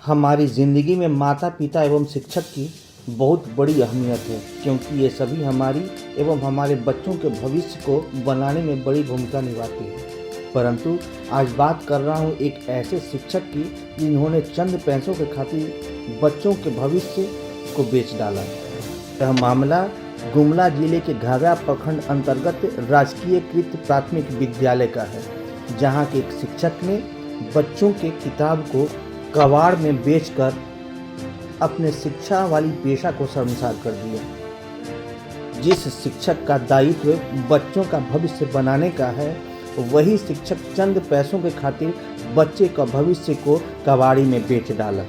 हमारी ज़िंदगी में माता पिता एवं शिक्षक की बहुत बड़ी अहमियत है, क्योंकि ये सभी हमारी एवं हमारे बच्चों के भविष्य को बनाने में बड़ी भूमिका निभाती है। परंतु आज बात कर रहा हूँ एक ऐसे शिक्षक की जिन्होंने चंद पैसों के खातिर बच्चों के भविष्य को बेच डाला। यह मामला गुमला जिले के घाघरा प्रखंड अंतर्गत राजकीयकृत प्राथमिक विद्यालय का है, जहाँ के एक शिक्षक ने बच्चों के किताब को कबाड़ में बेचकर अपने शिक्षा वाली पेशा को शर्मसार कर दिया। जिस शिक्षक का दायित्व बच्चों का भविष्य बनाने का है, वही शिक्षक चंद पैसों के खातिर बच्चे का भविष्य को कबाड़ी में बेच डाला।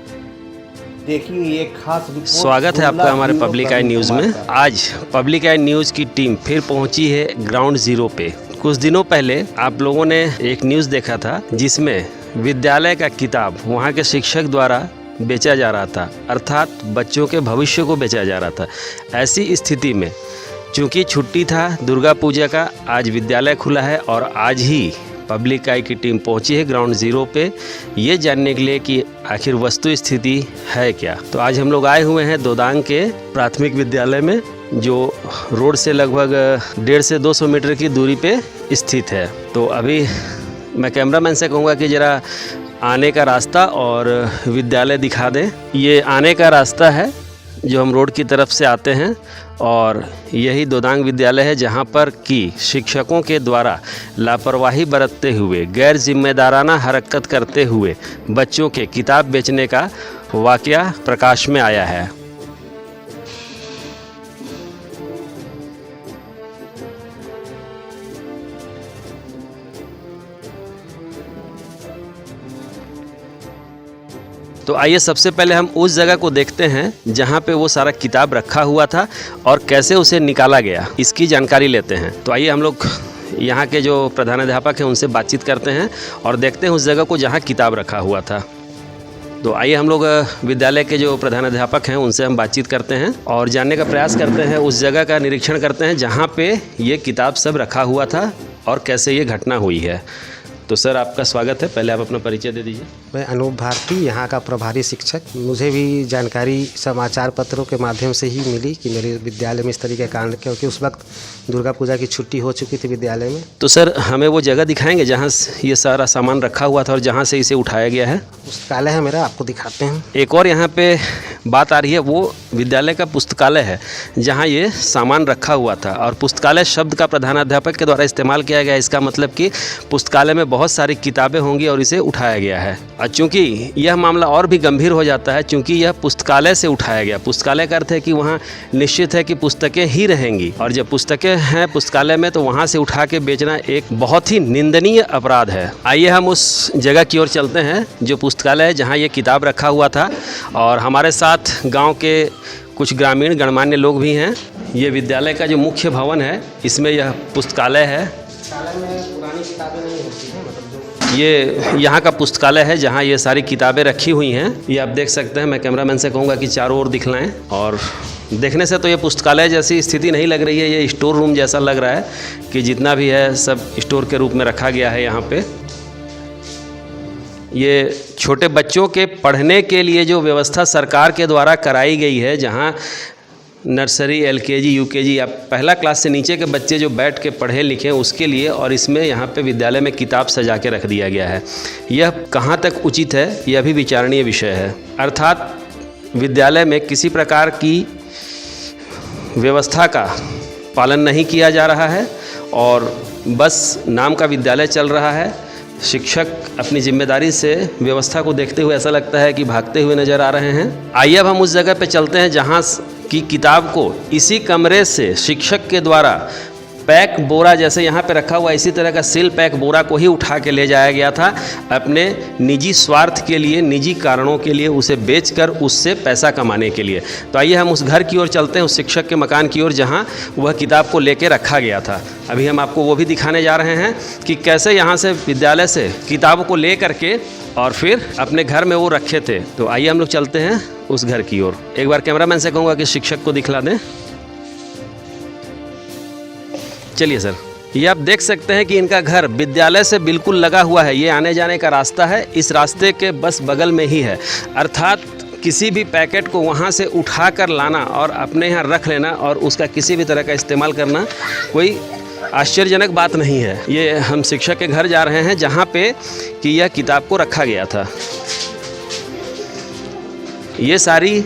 देखिए ये खास रिपोर्ट। स्वागत है आपका हमारे पब्लिक आई न्यूज़ में। आज पब्लिक आई न्यूज़ की टीम फिर पहुंची है ग्राउंड जीरो पे। कुछ दिनों पहले आप लोगों ने एक न्यूज़ देखा था जिसमें विद्यालय का किताब वहां के शिक्षक द्वारा बेचा जा रहा था, अर्थात बच्चों के भविष्य को बेचा जा रहा था। ऐसी स्थिति में चूँकि छुट्टी था दुर्गा पूजा का, आज विद्यालय खुला है और आज ही पब्लिक आई की टीम पहुंची है ग्राउंड जीरो पे ये जानने के लिए कि आखिर वस्तु स्थिति है क्या। तो आज हम लोग आए हुए हैं दोदांग के प्राथमिक विद्यालय में, जो रोड से लगभग 150 से 200 मीटर की दूरी पे स्थित है। तो अभी मैं कैमरामैन से कहूँगा कि ज़रा आने का रास्ता और विद्यालय दिखा दें। ये आने का रास्ता है जो हम रोड की तरफ से आते हैं और यही दोदांग विद्यालय है, जहां पर कि शिक्षकों के द्वारा लापरवाही बरतते हुए, गैर जिम्मेदाराना हरकत करते हुए बच्चों के किताब बेचने का वाकया प्रकाश में आया है। तो आइए सबसे पहले हम उस जगह को देखते हैं जहां पे वो सारा किताब रखा हुआ था और कैसे उसे निकाला गया, इसकी जानकारी लेते हैं। तो आइए हम लोग यहाँ के जो प्रधानाध्यापक हैं उनसे बातचीत करते हैं और देखते हैं उस जगह को जहाँ किताब रखा हुआ था। तो आइए हम लोग विद्यालय के जो प्रधानाध्यापक हैं उनसे हम बातचीत करते हैं और जानने का प्रयास करते हैं, उस जगह का निरीक्षण करते हैं जहाँ पे ये किताब सब रखा हुआ था और कैसे ये घटना हुई है। तो सर आपका स्वागत है, पहले आप अपना परिचय दे दीजिए। मैं अनूप भारती, यहाँ का प्रभारी शिक्षक। मुझे भी जानकारी समाचार पत्रों के माध्यम से ही मिली कि मेरे विद्यालय में इस तरीके का कांड, क्योंकि उस वक्त दुर्गा पूजा की छुट्टी हो चुकी थी विद्यालय में। तो सर हमें वो जगह दिखाएंगे जहाँ ये सारा सामान रखा हुआ था और जहाँ से इसे उठाया गया है? पुस्तकालय है मेरा, आपको दिखाते हैं। एक और यहाँ पे बात आ रही है, वो विद्यालय का पुस्तकालय है जहाँ ये सामान रखा हुआ था और पुस्तकालय शब्द का प्रधानाध्यापक के द्वारा इस्तेमाल किया गया। इसका मतलब कि पुस्तकालय में बहुत सारी किताबें होंगी और इसे उठाया गया है। और चूँकि यह मामला और भी गंभीर हो जाता है, चूँकि यह पुस्तकालय से उठाया गया। पुस्तकालय का अर्थ है कि वहाँ निश्चित है कि पुस्तकें ही रहेंगी और जब पुस्तकें हैं पुस्तकालय में तो वहाँ से उठा के बेचना एक बहुत ही निंदनीय अपराध है। आइए हम उस जगह की ओर चलते हैं जो पुस्तकालय है जहाँ ये किताब रखा हुआ था और हमारे साथ गाँव के कुछ ग्रामीण गणमान्य लोग भी हैं। ये विद्यालय का जो मुख्य भवन है इसमें यह पुस्तकालय है। ये यहाँ का पुस्तकालय है जहाँ ये सारी किताबें रखी हुई हैं। ये आप देख सकते हैं। मैं कैमरामैन से कहूँगा कि चारों ओर दिखलाएं। और देखने से तो ये पुस्तकालय जैसी स्थिति नहीं लग रही है, ये स्टोर रूम जैसा लग रहा है कि जितना भी है सब स्टोर के रूप में रखा गया है। यहाँ पे ये छोटे बच्चों के पढ़ने के लिए जो व्यवस्था सरकार के द्वारा कराई गई है, जहाँ नर्सरी, एलकेजी, यूकेजी या पहला क्लास से नीचे के बच्चे जो बैठ के पढ़े लिखें उसके लिए, और इसमें यहाँ पे विद्यालय में किताब सजा के रख दिया गया है। यह कहाँ तक उचित है यह भी विचारणीय विषय है। अर्थात विद्यालय में किसी प्रकार की व्यवस्था का पालन नहीं किया जा रहा है और बस नाम का विद्यालय चल रहा है। शिक्षक अपनी जिम्मेदारी से व्यवस्था को देखते हुए ऐसा लगता है कि भागते हुए नज़र आ रहे हैं। आइए अब हम उस जगह पे चलते हैं जहाँ की किताब को इसी कमरे से शिक्षक के द्वारा पैक बोरा, जैसे यहाँ पे रखा हुआ इसी तरह का सील पैक बोरा को ही उठा के ले जाया गया था अपने निजी स्वार्थ के लिए, निजी कारणों के लिए, उसे बेचकर उससे पैसा कमाने के लिए। तो आइए हम उस घर की ओर चलते हैं, उस शिक्षक के मकान की ओर जहाँ वह किताब को लेके रखा गया था। अभी हम आपको वो भी दिखाने जा रहे हैं कि कैसे यहाँ से विद्यालय से किताबों को ले करके और फिर अपने घर में वो रखे थे। तो आइए हम लोग चलते हैं उस घर की ओर। एक बार कैमरामैन से कहूँगा कि शिक्षक को दिखला दें। चलिए सर। ये आप देख सकते हैं कि इनका घर विद्यालय से बिल्कुल लगा हुआ है। ये आने जाने का रास्ता है, इस रास्ते के बस बगल में ही है। अर्थात किसी भी पैकेट को वहाँ से उठा कर लाना और अपने यहाँ रख लेना और उसका किसी भी तरह का इस्तेमाल करना कोई आश्चर्यजनक बात नहीं है। ये हम शिक्षक के घर जा रहे हैं जहाँ पे कि यह किताब को रखा गया था। ये सारी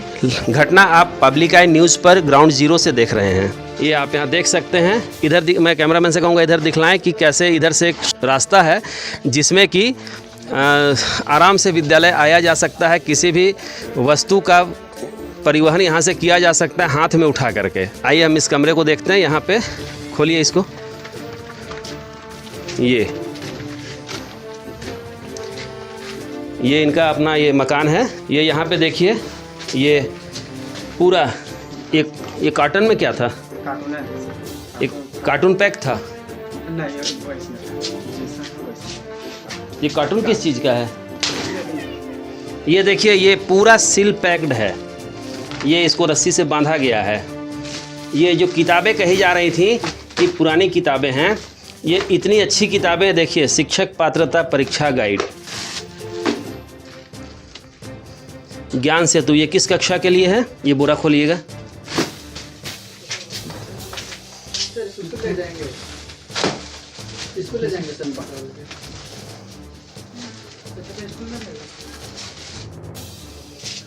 घटना आप पब्लिक आई न्यूज़ पर ग्राउंड जीरो से देख रहे हैं। ये आप यहाँ देख सकते हैं। इधर मैं कैमरामैन से कहूँगा इधर दिखलाएं कि कैसे इधर से एक रास्ता है जिसमें कि आराम से विद्यालय आया जा सकता है। किसी भी वस्तु का परिवहन यहाँ से किया जा सकता है हाथ में उठा करके। आइए हम इस कमरे को देखते हैं। यहाँ पे खोलिए इसको। ये इनका अपना ये मकान है। ये यहाँ पे देखिए, ये पूरा ये कार्टन में क्या था? कार्टून है। एक कार्टून पैक था। ये कार्टून किस चीज़ का है? ये देखिए, ये पूरा सील पैक्ड है। ये इसको रस्सी से बांधा गया है। ये जो किताबें कही जा रही थी कि पुरानी किताबें हैं, ये इतनी अच्छी किताबें देखिए। शिक्षक पात्रता परीक्षा गाइड, ज्ञान सेतु, ये किस कक्षा के लिए है? ये बोरा खोलिएगा।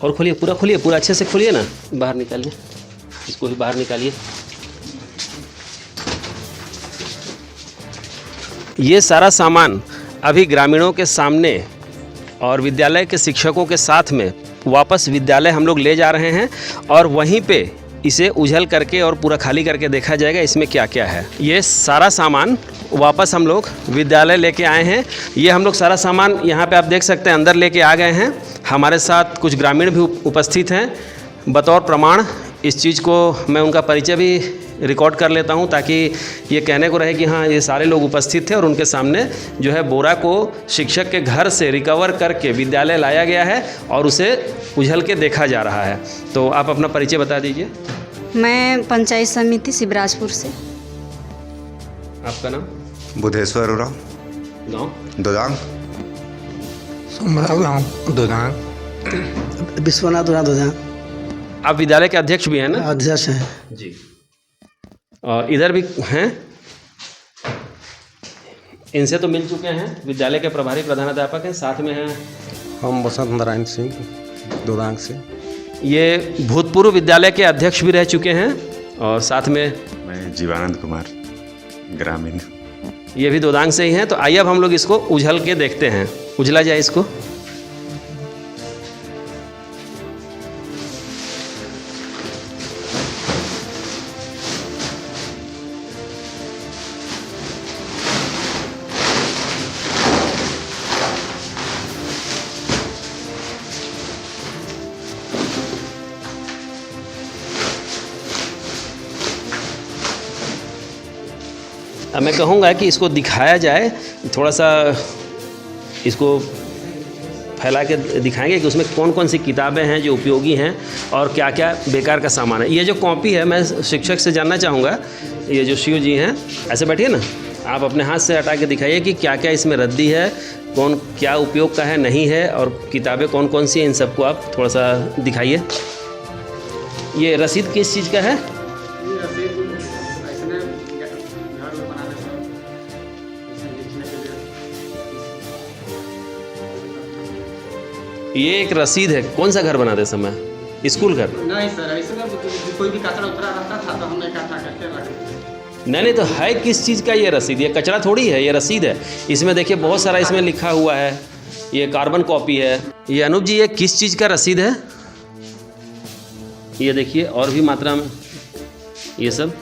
और खोलिए, पूरा खोलिए, पूरा अच्छे से खोलिए ना। बाहर निकालिए, इसको भी बाहर निकालिए। ये सारा सामान अभी ग्रामीणों के सामने और विद्यालय के शिक्षकों के साथ में वापस विद्यालय हम लोग ले जा रहे हैं और वहीं पे इसे उझल करके और पूरा खाली करके देखा जाएगा इसमें क्या क्या है। ये सारा सामान वापस हम लोग विद्यालय लेके आए हैं। ये हम लोग सारा सामान यहाँ पे आप देख सकते हैं अंदर लेके आ गए हैं। हमारे साथ कुछ ग्रामीण भी उपस्थित हैं। बतौर प्रमाण इस चीज़ को मैं उनका परिचय भी रिकॉर्ड कर लेता हूं ताकि ये कहने को रहे कि हाँ, ये सारे लोग उपस्थित थे और उनके सामने जो है बोरा को शिक्षक के घर से रिकवर करके विद्यालय लाया गया है और उसे उझल के देखा जा रहा है। तो आप अपना परिचय बता दीजिए। मैं पंचायत समिति शिवराजपुर से। आपका नाम? बुधेश्वर उराव, गाँव? दोदांग। सोमराव गाँव दोदांग। विश्वनाथ दोदांग। आप विद्यालय के अध्यक्ष भी हैं ना? अध्यक्ष हैं जी। और इधर भी हैं, इनसे तो मिल चुके हैं। विद्यालय के प्रभारी प्रधानाध्यापक हैं, साथ में हैं हम बसंत नारायण सिंह दोदांग से। ये भूतपूर्व विद्यालय के अध्यक्ष भी रह चुके हैं और साथ में मैं जीवानंद कुमार, ग्रामीण। ये भी दोदांग से ही हैं। तो आइए अब हम लोग इसको उझल के देखते हैं। उझला जाए इसको। अब मैं कहूँगा कि इसको दिखाया जाए, थोड़ा सा इसको फैला के दिखाएंगे कि उसमें कौन कौन सी किताबें हैं जो उपयोगी हैं और क्या क्या बेकार का सामान है। ये जो कॉपी है, मैं शिक्षक से जानना चाहूँगा, ये जो शिव जी हैं, ऐसे बैठिए ना, आप अपने हाथ से हटा के दिखाइए कि क्या क्या इसमें रद्दी है, कौन क्या उपयोग का है, नहीं है, और किताबें कौन कौन सी हैं, इन सबको आप थोड़ा सा दिखाइए। ये रसीद किस चीज़ का है? ये एक रसीद है। कौन सा घर बनाते समय? स्कूल घर? नहीं सर, ऐसे ना कोई भी कचरा उतरा रहता था तो हम इकट्ठा करके रखते। नहीं तो है किस चीज़ का ये रसीद? ये कचरा थोड़ी है, ये रसीद है। इसमें देखिए बहुत सारा इसमें लिखा हुआ है। ये कार्बन कॉपी है। ये अनूप जी, ये किस चीज़ का रसीद है? ये देखिए और भी मात्रा में ये सब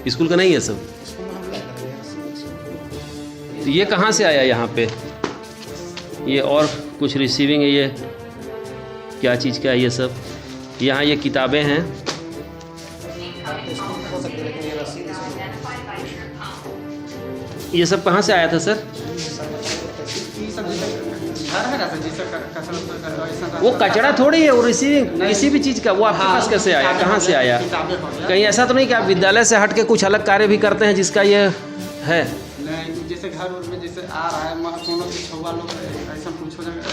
स्कूल का नहीं है सब। ये कहाँ से आया यहाँ पे? ये और कुछ रिसीविंग है। ये क्या चीज़ का है ये सब? यहाँ ये किताबें हैं। ये सब कहाँ से आया था सर? घर है ना जिसे कचरा ऐसा वो कचरा थोड़ी है, और किसी भी चीज़ का वो आपके पास कैसे आया, कहाँ से आया? किताबें हो गया कहीं ऐसा तो नहीं कि आप विद्यालय से हट के कुछ अलग कार्य भी करते हैं जिसका ये है? नहीं, जैसे घर उर में जैसे आ रहा है कोनो कुछ हुआ लोग ऐसा कुछ हो जाएगा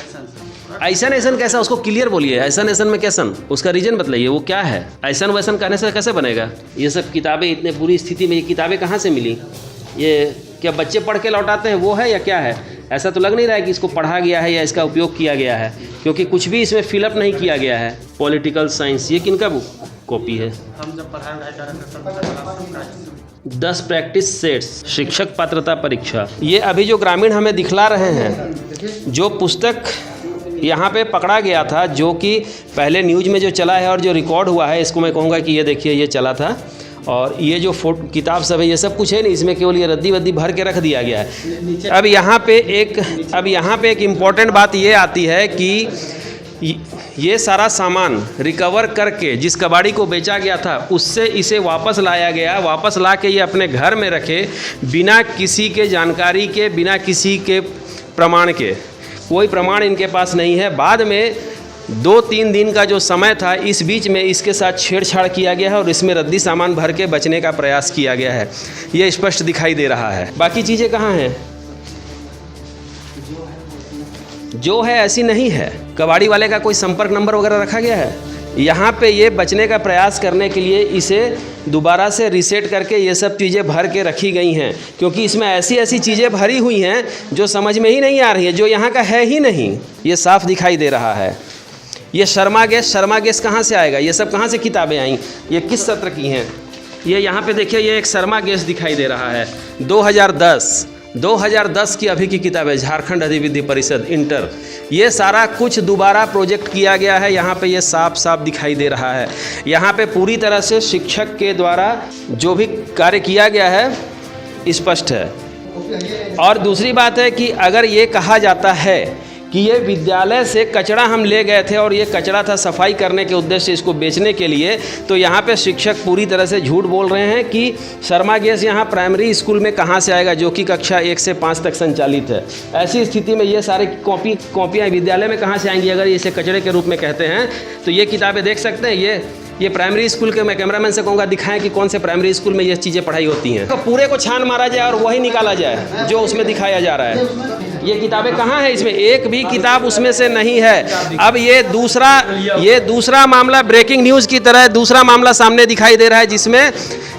ऐसन ऐसन कैसा, उसको क्लियर बोलिए, ऐसन ऐसन में कैसन, उसका रीजन बताइए वो क्या है? ऐसन वैसन कहने से कैसे बनेगा? ये सब किताबें इतने बुरी स्थिति में, ये किताबें कहाँ से मिली? ये क्या बच्चे पढ़ के लौटाते हैं वो है या क्या है? ऐसा तो लग नहीं रहा है कि इसको पढ़ा गया है या इसका उपयोग किया गया है, क्योंकि कुछ भी इसमें फिलअप नहीं किया गया है। पॉलिटिकल साइंस, ये किनका बुक कॉपी है? हम जब पढ़ाई वढ़ाई कर रहे थे 10 प्रैक्टिस सेट्स, शिक्षक पात्रता परीक्षा। ये अभी जो ग्रामीण हमें दिखला रहे हैं, जो पुस्तक यहाँ पे पकड़ा गया था, जो कि पहले न्यूज़ में जो चला है और जो रिकॉर्ड हुआ है, इसको मैं कहूँगा कि ये देखिए ये चला था। और ये जो फोटो किताब सब है, ये सब कुछ है नहीं, इसमें केवल ये रद्दी वद्दी भर के रख दिया गया है। अब यहाँ पे एक इम्पॉर्टेंट बात ये आती है कि ये सारा सामान रिकवर करके जिस कबाड़ी को बेचा गया था उससे इसे वापस लाया गया, वापस ला के ये अपने घर में रखे बिना किसी के जानकारी के, बिना किसी के प्रमाण के। कोई प्रमाण इनके पास नहीं है। बाद में 2-3 दिन का जो समय था, इस बीच में इसके साथ छेड़छाड़ किया गया है और इसमें रद्दी सामान भर के बचने का प्रयास किया गया है। ये स्पष्ट दिखाई दे रहा है। बाकी चीज़ें कहाँ हैं? जो है ऐसी नहीं है। कबाड़ी वाले का कोई संपर्क नंबर वगैरह रखा गया है? यहाँ पे ये बचने का प्रयास करने के लिए इसे दोबारा से रीसेट करके ये सब चीज़ें भर के रखी गई हैं, क्योंकि इसमें ऐसी ऐसी चीज़ें भरी हुई हैं जो समझ में ही नहीं आ रही है, जो यहाँ का है ही नहीं। ये साफ दिखाई दे रहा है। ये शर्मा गैस कहाँ से आएगा? ये सब कहाँ से किताबें आई? ये किस सत्र की हैं? ये यहाँ पे देखिए, ये एक शर्मा गैस दिखाई दे रहा है। 2010 की अभी की किताब है, झारखंड अधिविद्य परिषद इंटर। ये सारा कुछ दोबारा प्रोजेक्ट किया गया है। यहाँ पे ये साफ साफ दिखाई दे रहा है। यहाँ पे पूरी तरह से शिक्षक के द्वारा जो भी कार्य किया गया है स्पष्ट है। और दूसरी बात है कि अगर ये कहा जाता है कि ये विद्यालय से कचरा हम ले गए थे और ये कचरा था सफाई करने के उद्देश्य से इसको बेचने के लिए, तो यहाँ पे शिक्षक पूरी तरह से झूठ बोल रहे हैं कि शर्मा गैस यहाँ प्राइमरी स्कूल में कहाँ से आएगा, जो कि कक्षा 1 से 5 तक संचालित है। ऐसी स्थिति में ये सारे कॉपियाँ विद्यालय में कहाँ से आएंगी? अगर इसे कचरे के रूप में कहते हैं तो ये किताबें देख सकते हैं। ये प्राइमरी स्कूल के, मैं कैमरामैन से कहूँगा दिखाएं कि कौन से प्राइमरी स्कूल में ये चीज़ें पढ़ाई होती हैं। तो पूरे को छान मारा जाए और वही निकाला जाए जो उसमें दिखाया जा रहा है। ये किताबें कहाँ है? इसमें एक भी किताब उसमें से नहीं है। अब ये दूसरा मामला ब्रेकिंग न्यूज़ की तरह दूसरा मामला सामने दिखाई दे रहा है, जिसमें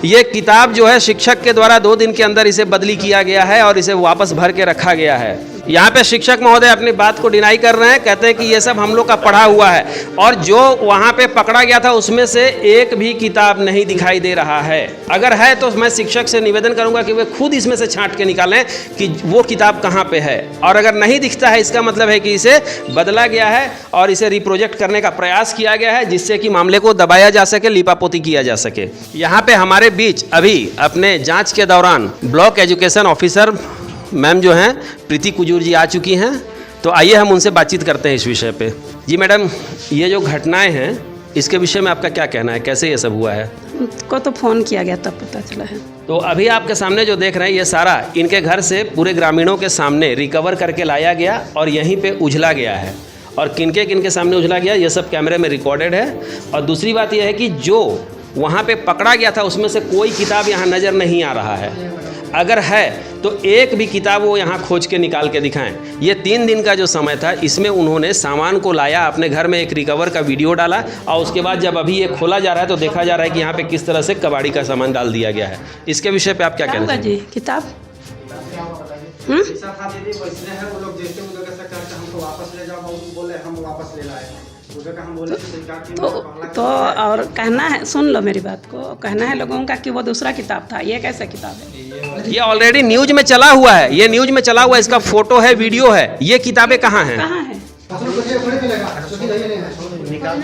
ये किताब जो है शिक्षक के द्वारा 2 दिन के अंदर इसे बदली किया गया है और इसे वापस भर के रखा गया है। यहाँ पे शिक्षक महोदय अपनी बात को डिनाई कर रहे हैं, कहते हैं कि ये सब हम लोग का पढ़ा हुआ है, और जो वहाँ पे पकड़ा गया था उसमें से एक भी किताब नहीं दिखाई दे रहा है। अगर है तो मैं शिक्षक से निवेदन करूँगा कि वे खुद इसमें से छांट के निकालें कि वो किताब कहाँ पे है, और अगर नहीं दिखता है इसका मतलब है कि इसे बदला गया है और इसे रिप्रोजेक्ट करने का प्रयास किया गया है, जिससे कि मामले को दबाया जा सके, लिपापोती किया जा सके। यहाँ पे हमारे बीच अभी अपने जाँच के दौरान ब्लॉक एजुकेशन ऑफिसर मैम जो हैं प्रीति कुजूर जी आ चुकी हैं, तो आइए हम उनसे बातचीत करते हैं इस विषय पे। जी मैडम, ये जो घटनाएं हैं इसके विषय में आपका क्या कहना है? कैसे ये सब हुआ है? को तो फ़ोन किया गया तब पता चला है। तो अभी आपके सामने जो देख रहे हैं ये सारा इनके घर से पूरे ग्रामीणों के सामने रिकवर करके लाया गया और यहीं पे उझला गया है। और किनके सामने उझला गया ये सब कैमरे में रिकॉर्डेड है। और दूसरी बात यह है कि जो वहाँ पे पकड़ा गया था उसमें से कोई किताब यहाँ नज़र नहीं आ रहा है। अगर है तो एक भी किताब वो यहाँ खोज के निकाल के दिखाएं। ये 3 दिन का जो समय था, इसमें उन्होंने सामान को लाया, अपने घर में एक रिकवर का वीडियो डाला, और उसके बाद जब अभी ये खोला जा रहा है तो देखा जा रहा है कि यहाँ पे किस तरह से कबाड़ी का सामान डाल दिया गया है। इसके विषय पे आप क्या कहना चाहेंगे? जी किताब तो और कहना है, सुन लो मेरी बात को, कहना है लोगों का कि वो दूसरा किताब था। ये कैसा किताब है? ये ऑलरेडी न्यूज में चला हुआ है, ये न्यूज में चला हुआ है, इसका फोटो है, वीडियो है। ये किताबें कहाँ हैं? कहाँ है? निकाल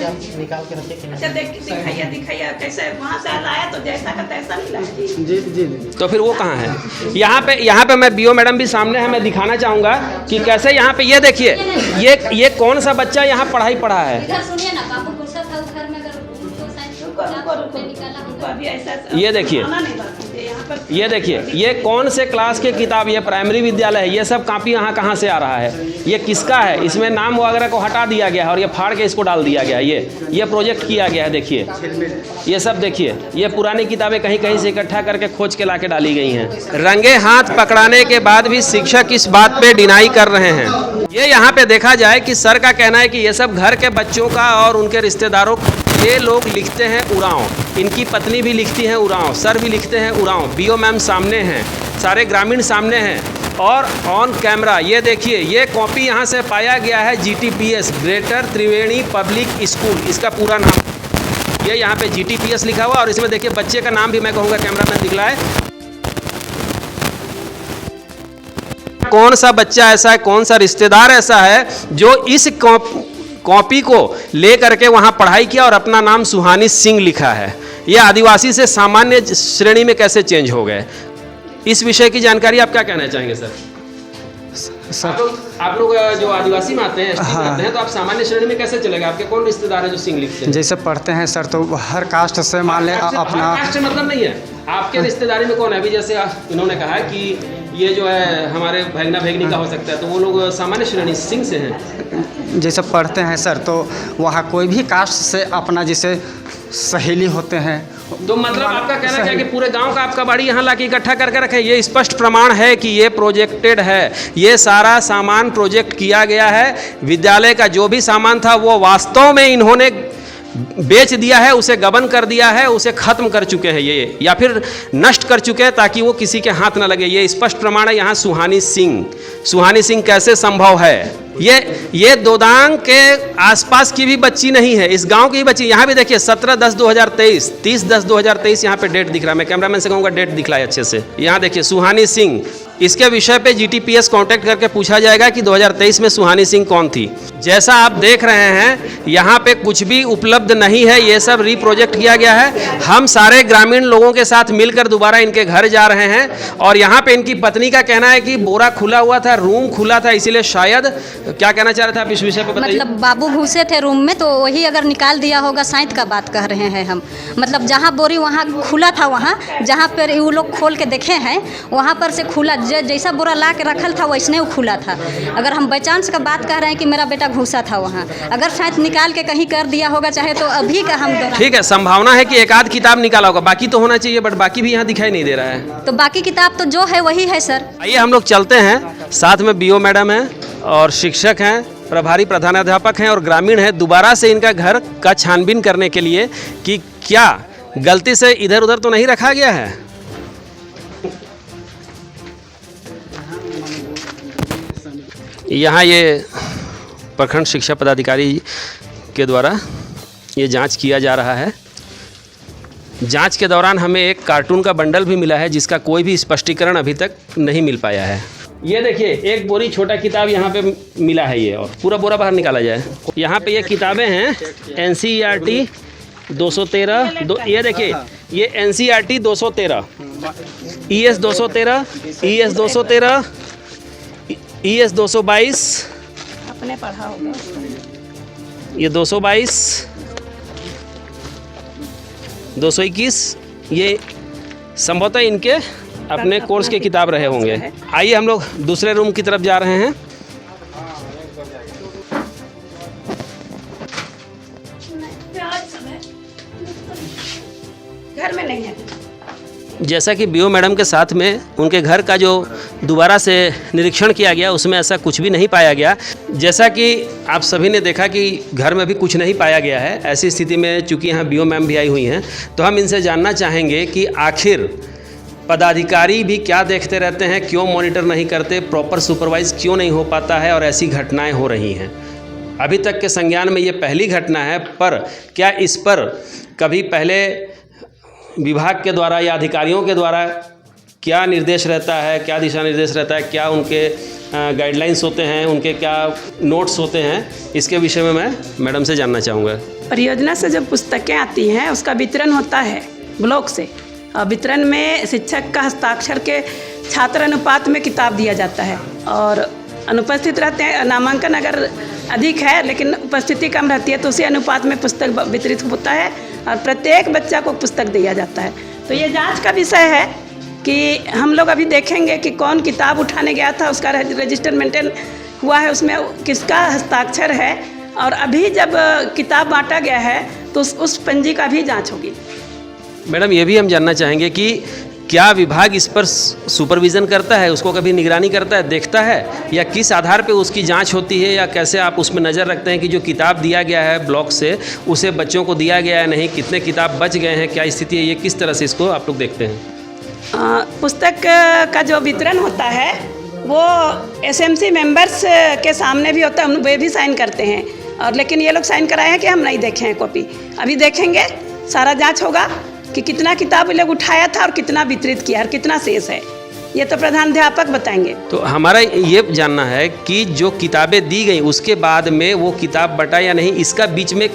के रखिए। अच्छा दिखाइए कैसे वहाँ से लाया, तो जैसा का तैसा नहीं लाया। जी। तो फिर वो कहाँ है? यहाँ पे मैं बीओ मैडम भी सामने है, मैं दिखाना चाहूँगा कि कैसे यहाँ पे ये देखिए, ये कौन सा बच्चा यहाँ पढ़ाई पढ़ा है। इधर सुनिए ना, बाबू पूछा था घर में अगर अभी ऐसा ये देखिए, ये देखिए, ये कौन से क्लास के किताब, ये प्राइमरी विद्यालय है, ये सब कॉपी यहाँ कहाँ से आ रहा है, ये किसका है? इसमें नाम वगैरह को हटा दिया गया है और ये फाड़ के इसको डाल दिया गया है। ये प्रोजेक्ट किया गया है। देखिए ये सब, देखिए ये पुरानी किताबें कहीं कहीं से इकट्ठा करके खोज के लाके डाली गई हैं। रंगे हाथ पकड़ाने के बाद भी शिक्षक इस बात पे डिनाई कर रहे हैं। ये यहाँ पे देखा जाए कि सर का कहना है कि ये सब घर के बच्चों का और उनके रिश्तेदारों, ये लोग लिखते हैं उरांव, इनकी पत्नी भी लिखती हैं उरांव, सर भी लिखते हैं उरांव, बीओ मैम सामने हैं, सारे ग्रामीण सामने हैं और ऑन कैमरा ये देखिए, ये कॉपी यहाँ से पाया गया है GTPS, ग्रेटर त्रिवेणी पब्लिक स्कूल, इसका पूरा नाम। ये यहाँ पे GTPS लिखा हुआ और इसमें देखिए बच्चे का नाम भी मैं कहूँगा कैमरामैन दिखला है। कौन सा बच्चा ऐसा है, कौन सा रिश्तेदार ऐसा है जो इस कॉपी को ले करके वहाँ पढ़ाई किया और अपना नाम सुहानी सिंह लिखा है? ये आदिवासी से सामान्य श्रेणी में कैसे चेंज हो गए? इस विषय की जानकारी आप क्या कहना चाहेंगे सर? आप लोग जो आदिवासी में आते हैं, आते हैं, तो आप सामान्य श्रेणी में कैसे चलेगा? आपके कौन रिश्तेदार है जो सिंह लिखते हैं? जैसे पढ़ते हैं सर, तो हर कास्ट से मान लें अपना कास्ट मतलब नहीं है, आपके रिश्तेदारी में कौन है? अभी जैसे इन्होंने कहा कि ये जो है हमारे भैगना भैगनी का हो सकता है, तो वो लोग सामान्य श्रेणी सिंह से हैं। जैसे पढ़ते हैं सर, तो वहाँ कोई भी कास्ट से अपना जैसे सहेली होते हैं, तो मतलब आपका कहना क्या है कि पूरे गांव का आपका बाड़ी यहाँ लाके इकट्ठा करके रखे? ये स्पष्ट प्रमाण है कि ये प्रोजेक्टेड है। ये सारा सामान प्रोजेक्ट किया गया है। विद्यालय का जो भी सामान था वो वास्तव में इन्होंने बेच दिया है, उसे गबन कर दिया है, उसे खत्म कर चुके हैं ये, या फिर नष्ट कर चुके हैं ताकि वो किसी के हाथ न लगे। ये स्पष्ट प्रमाण है। यहाँ सुहानी सिंह कैसे संभव है? ये दोदांग के आसपास की भी बच्ची नहीं है, इस गांव की ही बच्ची। यहाँ भी देखिए 17/10/2023, 30/10/2023 यहाँ पे डेट दिख रहा है। मैं कैमरामैन से कहूँगा डेट दिखलाए अच्छे से। यहाँ देखिए सुहानी सिंह, इसके विषय पे GTPS कांटेक्ट करके पूछा जाएगा कि 2023 में सुहानी सिंह कौन थी। जैसा आप देख रहे हैं यहाँ पे कुछ भी उपलब्ध नहीं है, ये सब रीप्रोजेक्ट किया गया है। हम सारे ग्रामीण लोगों के साथ मिलकर दोबारा इनके घर जा रहे हैं और यहाँ पे इनकी पत्नी का कहना है कि बोरा खुला हुआ था, रूम खुला था, इसीलिए शायद, क्या कहना चाह रहे थे आप इस विषय पे बताइए? मतलब बाबू घुसे थे रूम में, तो वही अगर निकाल दिया होगा, शायद का बात कह रहे हैं हम। मतलब जहाँ बोरी वहाँ खुला था, वहाँ जहाँ पर वो लोग खोल के देखे हैं वहाँ पर से खुला, जैसा बोरा ला के रखल था वैसने वो खुला था। अगर हम बाई चांस का बात कह रहे हैं कि मेरा बेटा घुसा था वहाँ, अगर शायद निकाल के कहीं कर दिया होगा चाहे, तो अभी का हम ठीक है, संभावना है कि एक आध किताब निकाला होगा, बाकी तो होना चाहिए, बट बाकी भी यहाँ दिखाई नहीं दे रहा है। तो बाकी किताब तो जो है वही है सर। आइए हम लोग चलते हैं, साथ में BO मैडम हैं और शिक्षक हैं, प्रभारी प्रधानाध्यापक हैं और ग्रामीण हैं, दोबारा से इनका घर का छानबीन करने के लिए कि क्या गलती से इधर उधर तो नहीं रखा गया है। यहाँ ये प्रखंड शिक्षा पदाधिकारी के द्वारा ये जांच किया जा रहा है। जांच के दौरान हमें एक कार्टून का बंडल भी मिला है जिसका कोई भी स्पष्टीकरण अभी तक नहीं मिल पाया है। ये देखिए एक बोरी छोटा किताब यहाँ पे मिला है, ये और पूरा बोरा बाहर निकाला जाए। यहाँ पे ये किताबें हैं NCERT 213, ये देखिए ये NCERT 213, ES 213, ES 213, ES 222, अपने पढ़ा होगा, ये 222, 221, ये संभवतः इनके अपने कोर्स के किताब रहे होंगे। आइए हम लोग दूसरे रूम की तरफ जा रहे हैं। घर में नहीं है। जैसा कि BO मैडम के साथ में उनके घर का जो दोबारा से निरीक्षण किया गया उसमें ऐसा कुछ भी नहीं पाया गया। जैसा कि आप सभी ने देखा कि घर में भी कुछ नहीं पाया गया है। ऐसी स्थिति में चूंकि यहाँ BO मैम भी आई हुई हैं, तो हम इनसे जानना चाहेंगे कि आखिर पदाधिकारी भी क्या देखते रहते हैं, क्यों मॉनिटर नहीं करते, प्रॉपर सुपरवाइज क्यों नहीं हो पाता है और ऐसी घटनाएँ हो रही हैं। अभी तक के संज्ञान में ये पहली घटना है, पर क्या इस पर कभी पहले विभाग के द्वारा या अधिकारियों के द्वारा क्या निर्देश रहता है, क्या दिशा निर्देश रहता है, क्या उनके गाइडलाइंस होते हैं, उनके क्या नोट्स होते हैं, इसके विषय में मैं मैडम से जानना चाहूँगा। परियोजना से जो पुस्तकें आती हैं उसका वितरण होता है ब्लॉक से, और वितरण में शिक्षक का हस्ताक्षर के छात्र अनुपात में किताब दिया जाता है और अनुपस्थित रहते हैं। नामांकन अगर अधिक है लेकिन उपस्थिति कम रहती है तो उसी अनुपात में पुस्तक वितरित होता है और प्रत्येक बच्चा को पुस्तक दिया जाता है। तो ये जांच का विषय है कि हम लोग अभी देखेंगे कि कौन किताब उठाने गया था, उसका रजिस्टर मेंटेन हुआ है, उसमें किसका हस्ताक्षर है, और अभी जब किताब बांटा गया है तो उस पंजी का भी जांच होगी। मैडम ये भी हम जानना चाहेंगे कि क्या विभाग इस पर सुपरविज़न करता है, उसको कभी निगरानी करता है, देखता है, या किस आधार पे उसकी जांच होती है, या कैसे आप उसमें नज़र रखते हैं कि जो किताब दिया गया है ब्लॉक से उसे बच्चों को दिया गया है नहीं, कितने किताब बच गए हैं, क्या स्थिति है, ये किस तरह से इसको आप लोग देखते हैं? पुस्तक का जो वितरण होता है वो एसएमसी मेंबर्स के सामने भी होता है, वे भी साइन करते हैं, और लेकिन ये लोग साइन कराए हैं कि हम नहीं देखे हैं कॉपी। अभी देखेंगे, सारा जांच होगा कि कितना किताब ये लोग उठाया था और कितना वितरित किया और कितना शेष है, ये तो प्रधानाध्यापक बताएंगे। तो हमारा ये जानना है कि जो किताबें दी गई उसके बाद में वो किताब बटा या नहीं, इसका बीच में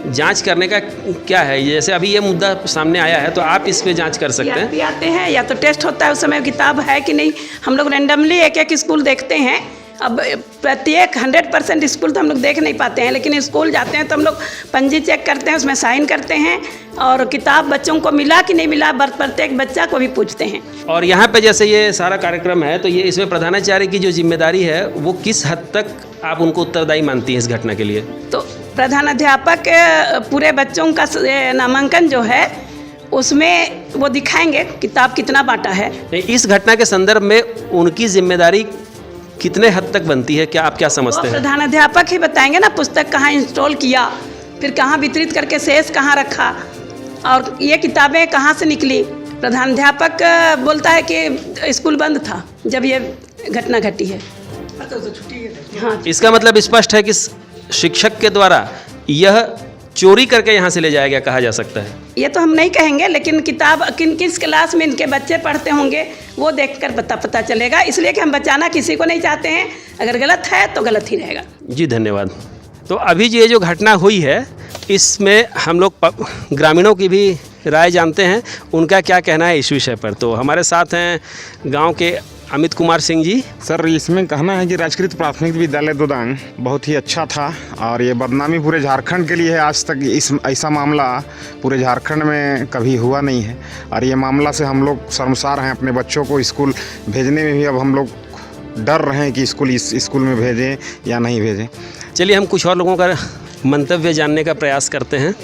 जांच करने का क्या है? जैसे अभी ये मुद्दा सामने आया है तो आप इस पे जांच कर सकते हैं। आते हैं या तो टेस्ट होता है, उस समय किताब है कि नहीं। हम लोग रैंडमली एक एक स्कूल देखते हैं। अब प्रत्येक 100% स्कूल तो हम लोग देख नहीं पाते हैं, लेकिन स्कूल जाते हैं तो हम लोग पंजी चेक करते हैं, उसमें साइन करते हैं, और किताब बच्चों को मिला कि नहीं मिला प्रत्येक बच्चा को भी पूछते हैं। और यहाँ पे जैसे ये सारा कार्यक्रम है तो ये इसमें प्रधानाचार्य की जो जिम्मेदारी है वो किस हद तक आप उनको उत्तरदायी मानती हैं इस घटना के लिए? तो प्रधानाध्यापक पूरे बच्चों का नामांकन जो है उसमें वो दिखाएंगे किताब कितना बांटा है। इस घटना के संदर्भ में उनकी जिम्मेदारी कितने हद तक बनती है, क्या आप क्या समझते हैं? प्रधानाध्यापक ही बताएंगे ना, पुस्तक कहाँ इंस्टॉल किया, फिर कहाँ वितरित करके शेष कहाँ रखा, और ये किताबें कहाँ से निकली। प्रधानाध्यापक बोलता है कि स्कूल बंद था जब ये घटना घटी है। हाँ, इसका मतलब स्पष्ट है कि शिक्षक के द्वारा यह चोरी करके यहाँ से ले जाया गया कहा जा सकता है। ये तो हम नहीं कहेंगे, लेकिन किताब किस क्लास में इनके बच्चे पढ़ते होंगे वो देखकर पता चलेगा, इसलिए कि हम बचाना किसी को नहीं चाहते हैं। अगर गलत है तो गलत ही रहेगा। जी धन्यवाद। तो अभी ये जो घटना हुई है इसमें हम लोग ग्रामीणों की भी राय जानते हैं, उनका क्या कहना है इस विषय पर। तो हमारे साथ हैं गांव के अमित कुमार सिंह जी। सर, इसमें कहना है कि राजकृत प्राथमिक विद्यालय दोदांग बहुत ही अच्छा था, और ये बदनामी पूरे झारखंड के लिए है। आज तक ऐसा मामला पूरे झारखंड में कभी हुआ नहीं है, और ये मामला से हम लोग शर्मसार हैं। अपने बच्चों को स्कूल भेजने में भी अब हम लोग डर रहे हैं कि स्कूल में भेजें या नहीं भेजें। चलिए हम कुछ और लोगों का मंतव्य जानने का प्रयास करते हैं।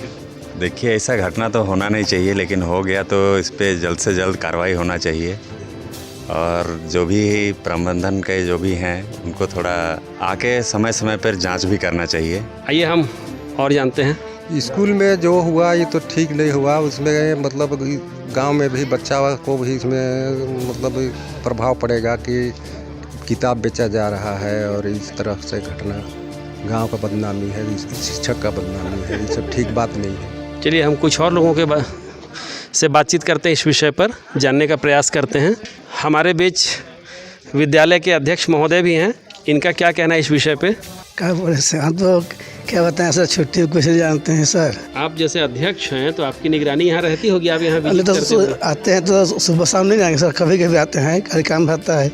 देखिए, ऐसा घटना तो होना नहीं चाहिए, लेकिन हो गया तो इस पर जल्द से जल्द कार्रवाई होना चाहिए, और जो भी प्रबंधन के जो भी हैं उनको थोड़ा आके समय समय पर जांच भी करना चाहिए। आइए हम और जानते हैं। स्कूल में जो हुआ ये तो ठीक नहीं हुआ, उसमें मतलब गांव में भी बच्चा को भी इसमें मतलब प्रभाव पड़ेगा कि किताब बेचा जा रहा है, और इस तरह से घटना गांव का बदनामी है, शिक्षक का बदनामी है, ये सब ठीक बात नहीं है। चलिए हम कुछ और लोगों के से बातचीत करते हैं, इस विषय पर जानने का प्रयास करते हैं। हमारे बीच विद्यालय के अध्यक्ष महोदय भी हैं, इनका क्या कहना है इस विषय पे? क्या बोले सर, हम तो क्या बताएं सर, छुट्टी को कैसे जानते हैं सर। आप जैसे अध्यक्ष हैं तो आपकी निगरानी यहाँ रहती होगी, आप यहाँ विजिट करते तो आते हैं तो सुबह शाम नहीं जाएंगे सर, कभी कभी आते हैं, कार्यक्रम रहता है।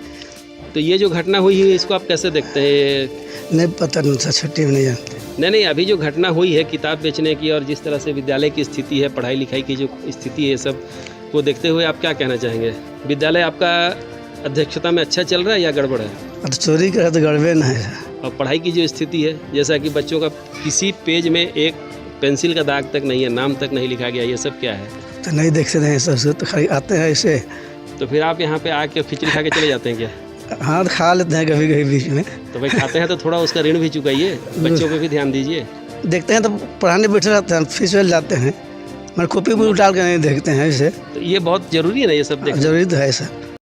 तो ये जो घटना हुई है इसको आप कैसे देखते हैं? नहीं पता नहीं सर, छुट्टी में नहीं जानते। नहीं, अभी जो घटना हुई है किताब बेचने की और जिस तरह से विद्यालय की स्थिति है, पढ़ाई लिखाई की जो स्थिति है, सब को देखते हुए आप क्या कहना चाहेंगे? विद्यालय आपका अध्यक्षता में अच्छा चल रहा है या गड़बड़ है? तो चोरी करे तो गड़बड़ नहीं है। और पढ़ाई की जो स्थिति है, जैसा कि बच्चों का किसी पेज में एक पेंसिल का दाग तक नहीं है, नाम तक नहीं लिखा गया, ये सब क्या है? तो नहीं देख सकते हैं सर, तो खाली आते हैं ऐसे। तो फिर आप यहाँ पे आके खिचड़ी खा के चले जाते हैं क्या? हाँ, खा लेते हैं कभी कभी बीच में। तो भाई खाते हैं तो थोड़ा उसका ऋण भी चुकाइए, बच्चों पे भी ध्यान दीजिए। देखते हैं तो पढ़ाने बैठे रहते हैं, फिर चल जाते हैं, मगर कॉपी डाल के नहीं देखते हैं ऐसे। तो ये बहुत ज़रूरी है ना, ये सब देखना जरूरी तो है सर।